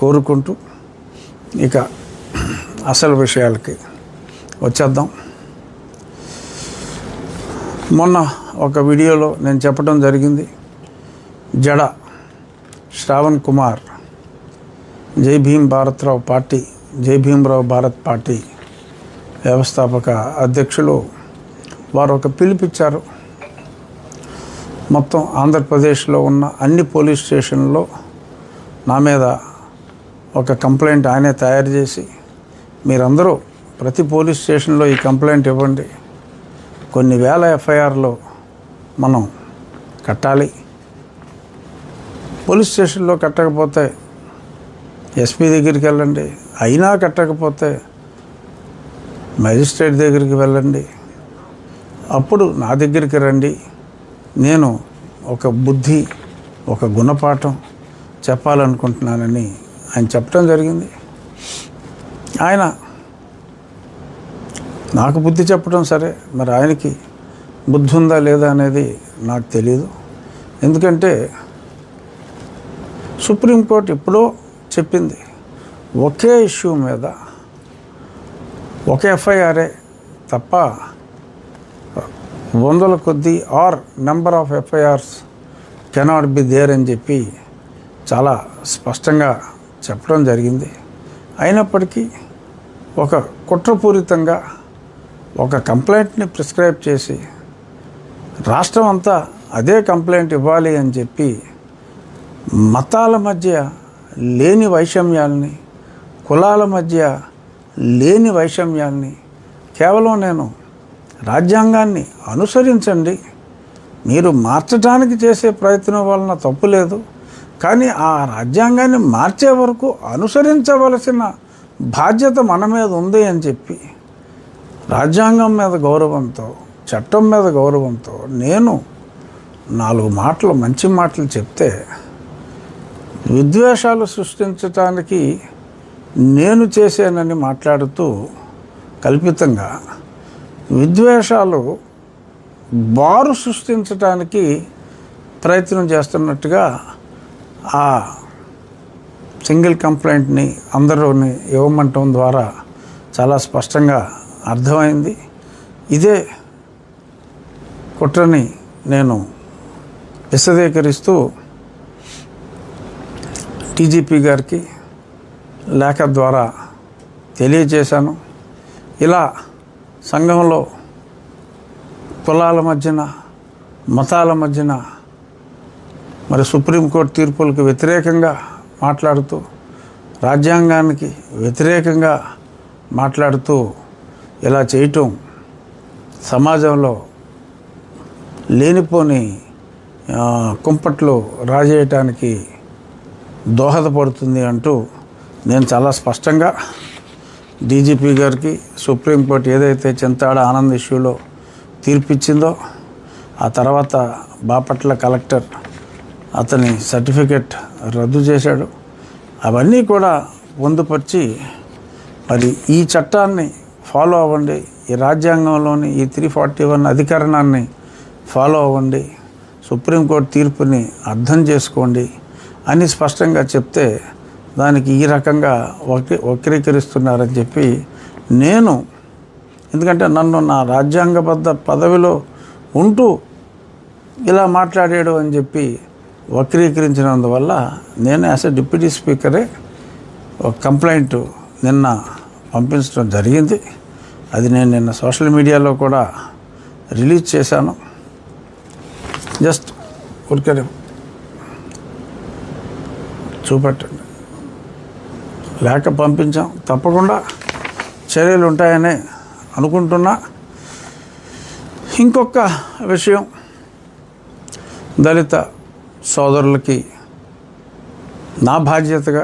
కోరుకుంటూ ఇక అసలు విషయాలకి వచ్చేద్దాం. మొన్న ఒక వీడియోలో నేను చెప్పడం జరిగింది, జడ శ్రావణ్ కుమార్ జై భీమరావు భారత్ పార్టీ వ్యవస్థాపక అధ్యక్షులు వారు ఒక పిలుపిచ్చారు. మొత్తం ఆంధ్రప్రదేశ్లో ఉన్న అన్ని పోలీస్ స్టేషన్లో నా మీద ఒక కంప్లైంట్ ఆయనే తయారు చేసి, మీరందరూ ప్రతి పోలీస్ స్టేషన్లో ఈ కంప్లైంట్ ఇవ్వండి, కొన్ని వేల ఎఫ్ఐఆర్లు మనం కట్టాలి, పోలీస్ స్టేషన్లో కట్టకపోతే ఎస్పీ దగ్గరికి వెళ్ళండి, అయినా కట్టకపోతే మేజిస్ట్రేట్ దగ్గరికి వెళ్ళండి, అప్పుడు నా దగ్గరికి రండి, నేను ఒక బుద్ధి ఒక గుణపాఠం చెప్పాలనుకుంటున్నానని ఆయన చెప్పడం జరిగింది. ఆయన నాకు బుద్ధి చెప్పడం సరే, మరి ఆయనకి బుద్ధి ఉందా లేదా అనేది నాకు తెలియదు. ఎందుకంటే సుప్రీంకోర్టు ఎప్పుడో చెప్పింది, ఒకే ఇష్యూ మీద ఒక ఎఫ్ఐఆర్ఏ తప్ప వందల కొద్దీ or number of FIRs cannot be there అని చెప్పి చాలా స్పష్టంగా చెప్పడం జరిగింది. అయినప్పటికీ ఒక కుట్రపూరితంగా ఒక కంప్లైంట్ని ప్రిస్క్రైబ్ చేసి రాష్ట్రం అంతా అదే కంప్లైంట్ ఇవ్వాలి అని చెప్పి మతాల మధ్య లేని వైషమ్యాల్ని, కులాల మధ్య లేని వైషమ్యాల్ని, కేవలం నేను రాజ్యాంగాన్ని అనుసరించండి, మీరు మార్చడానికి చేసే ప్రయత్నం వలన తప్పు లేదు, కానీ ఆ రాజ్యాంగాన్ని మార్చే వరకు అనుసరించవలసిన బాధ్యత మన మీద ఉంది అని చెప్పి రాజ్యాంగం మీద గౌరవంతో, చట్టం మీద గౌరవంతో నేను 4 మాటలు మంచి మాటలు చెప్తే విద్వేషాలు సృష్టించడానికి నేను చేశానని మాట్లాడుతూ కల్పితంగా విద్వేషాలు బారు సృష్టించడానికి ప్రయత్నం చేస్తున్నట్టుగా ఆ సింగిల్ కంప్లైంట్ని అందరూని ఇవ్వమంటం ద్వారా చాలా స్పష్టంగా అర్థమైంది. ఇదే కుట్రని నేను విశదీకరిస్తూ టీజీపీ గారికి లేఖ ద్వారా తెలియజేశాను. ఇలా సంఘంలో కులాల మధ్యన, మతాల మధ్యన మరి సుప్రీంకోర్టు తీర్పులకు వ్యతిరేకంగా మాట్లాడుతూ, రాజ్యాంగానికి వ్యతిరేకంగా మాట్లాడుతూ ఇలా చేయటం సమాజంలో లేనిపోని కుంపట్లు రాజేయటానికి దోహదపడుతుంది అంటూ నేను చాలా స్పష్టంగా డీజీపీ గారికి, సుప్రీంకోర్టు ఏదైతే చింతాడ ఆనంద్ ఇష్యూలో తీర్పిచ్చిందో, ఆ తర్వాత బాపట్ల కలెక్టర్ అతని సర్టిఫికెట్ రద్దు చేశాడు, అవన్నీ కూడా పొందుపరిచి మరి ఈ చట్టాన్ని ఫాలో అవ్వండి, ఈ రాజ్యాంగంలోని ఈ 341 అధికరణాన్ని ఫాలో అవ్వండి, సుప్రీంకోర్టు తీర్పుని అర్థం చేసుకోండి అని స్పష్టంగా చెప్తే దానికి ఈ రకంగా వక్రీకరిస్తున్నారని చెప్పి నేను, ఎందుకంటే నన్ను నా రాజ్యాంగబద్ధ పదవిలో ఉంటూ ఇలా మాట్లాడాడు అని చెప్పి వక్రీకరించినందువల్ల నేను యాజ్ ఎ డిప్యూటీ స్పీకరే ఒక కంప్లైంట్ నిన్న పంపించడం జరిగింది. అది నేను నిన్న సోషల్ మీడియాలో కూడా రిలీజ్ చేశాను. జస్ట్ ఊరికే చూపెట్టండి, లేఖ పంపించాం, తప్పకుండా చర్యలు ఉంటాయని అనుకుంటున్నా. ఇంకొక విషయం, దళిత సోదరులకి నా బాధ్యతగా